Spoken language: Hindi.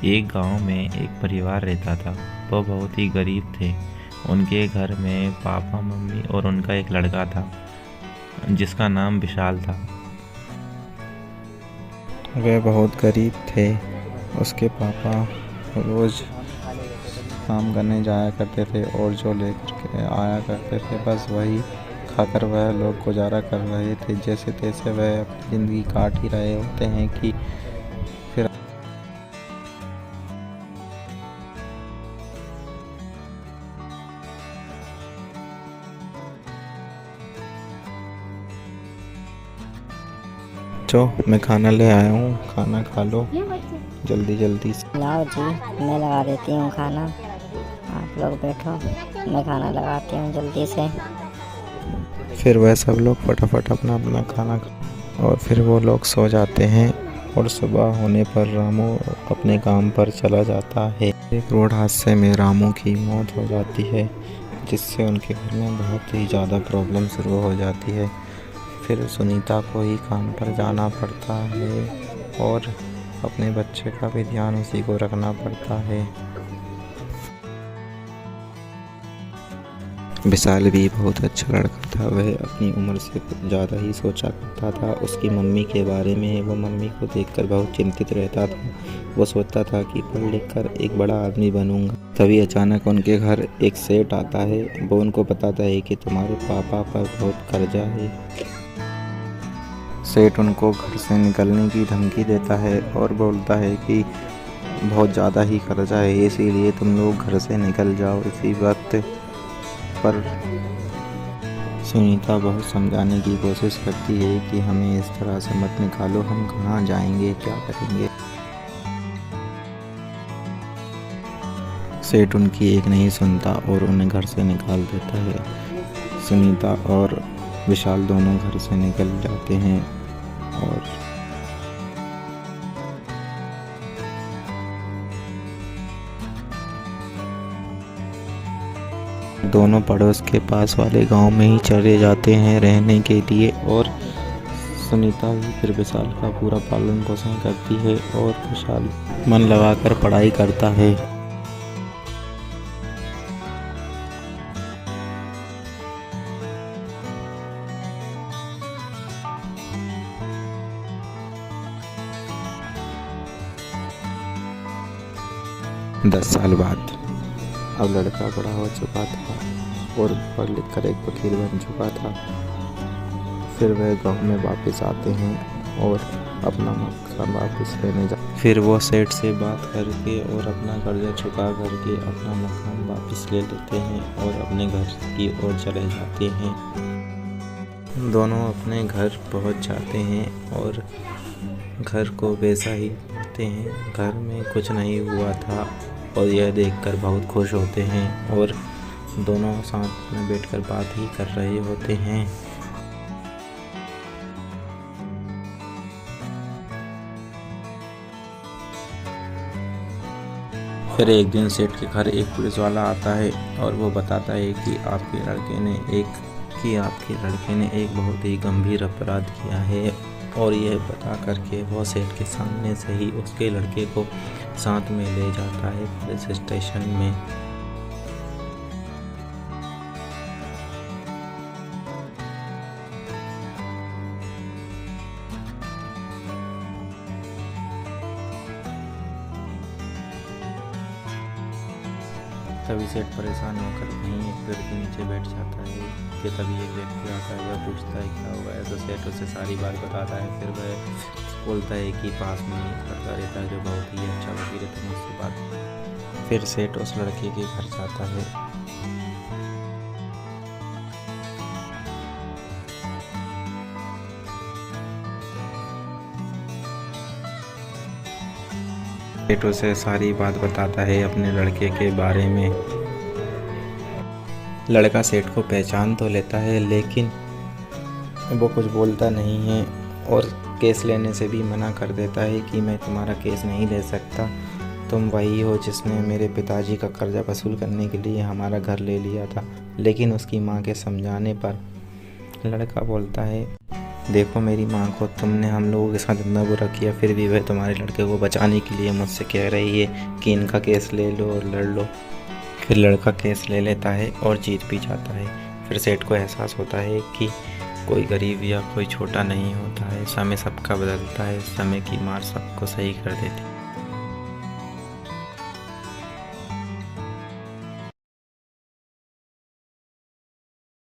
एक गांव में एक परिवार रहता था। वो बहुत ही गरीब थे। उनके घर में पापा, मम्मी और उनका एक लड़का था जिसका नाम विशाल था। वे बहुत गरीब थे। उसके पापा रोज़ काम करने जाया करते थे और जो लेकर के आया करते थे बस वही खाकर वह लोग गुजारा कर रहे थे। जैसे तैसे वह अपनी ज़िंदगी काट ही रहे होते हैं कि फिर जो मैं खाना ले आया हूँ, खाना खा लो जल्दी जल्दी से। लाओ जी, मैं लगा देती हूँ खाना। आप लोग बैठो, मैं खाना लगाती हूँ जल्दी से। फिर वह सब लोग फटाफट अपना अपना खाना और फिर वो लोग सो जाते हैं। और सुबह होने पर रामू अपने काम पर चला जाता है। एक रोड हादसे में रामू की मौत हो जाती है, जिससे उनके घर में बहुत ही ज़्यादा प्रॉब्लम शुरू हो जाती है। फिर सुनीता को ही काम पर जाना पड़ता है और अपने बच्चे का भी ध्यान उसी को रखना पड़ता है। विशाल भी बहुत अच्छा लड़का था। वह अपनी उम्र से ज़्यादा ही सोचा करता था उसकी मम्मी के बारे में। वो मम्मी को देखकर बहुत चिंतित रहता था। वो सोचता था कि पढ़ लिख कर एक बड़ा आदमी बनूंगा। तभी अचानक उनके घर एक सेठ आता है। वो उनको बताता है कि तुम्हारे पापा पर बहुत कर्जा है। सेठ उनको घर से निकलने की धमकी देता है और बोलता है कि बहुत ज़्यादा ही कर्जा है, इसीलिए तुम लोग घर से निकल जाओ। इसी वक्त पर सुनीता बहुत समझाने की कोशिश करती है कि हमें इस तरह से मत निकालो, हम कहाँ जाएंगे, क्या करेंगे। सेठ उनकी एक नहीं सुनता और उन्हें घर से निकाल देता है। सुनीता और विशाल दोनों घर से निकल जाते हैं और दोनों पड़ोस के पास वाले गांव में ही चले जाते हैं रहने के लिए। और सुनीता ही फिर विशाल का पूरा पालन पोषण करती है और विशाल मन लगाकर पढ़ाई करता है। दस साल बाद अब लड़का बड़ा हो चुका था और पढ़ लिख कर एक वकील बन चुका था। फिर वह गांव में वापस आते हैं और अपना मकान वापस लेने फिर वो सेठ से बात करके और अपना कर्जा चुका करके अपना मकान वापस ले लेते हैं और अपने घर की ओर चले जाते हैं। दोनों अपने घर पहुंच जाते हैं और घर को वैसा ही पाते हैं, घर में कुछ नहीं हुआ था और यह देखकर बहुत खुश होते हैं और दोनों साथ में बैठकर बात ही कर रहे होते हैं। फिर एक दिन सेठ के घर एक पुलिस वाला आता है और वो बताता है कि आपके लड़के ने एक बहुत ही गंभीर अपराध किया है। और यह बता करके वो सेठ के सामने से ही उसके लड़के को साथ में ले जाता है पुलिस स्टेशन में। तभी सेठ परेशान होकर कहीं एक पेड़ के नीचे बैठ जाता है कि तभी एक व्यक्ति आता है। वह पूछता है क्या हुआ है, तो सेठ उसे सारी बात बताता है। फिर वह बोलता है कि पास में एक लड़का रहता है जो बहुत ही अच्छा वकील है, तुम उससे बात। फिर सेठ उस लड़के के घर जाता है। सेठ उसे सारी बात बताता है अपने लड़के के बारे में। लड़का सेठ को पहचान तो लेता है लेकिन वो कुछ बोलता नहीं है और केस लेने से भी मना कर देता है कि मैं तुम्हारा केस नहीं ले सकता। तुम वही हो जिसने मेरे पिताजी का कर्जा वसूल करने के लिए हमारा घर ले लिया था। लेकिन उसकी माँ के समझाने पर लड़का बोलता है देखो मेरी माँ को, तुमने हम लोगों के साथ इतना बुरा किया, फिर भी वह तुम्हारे लड़के को बचाने के लिए मुझसे कह रही है कि इनका केस ले लो और लड़ लो। फिर लड़का केस ले लेता है और जीत भी जाता है। फिर सेठ को एहसास होता है कि कोई गरीब या कोई छोटा नहीं होता है, समय सबका बदलता है, समय की मार सबको सही कर देती है।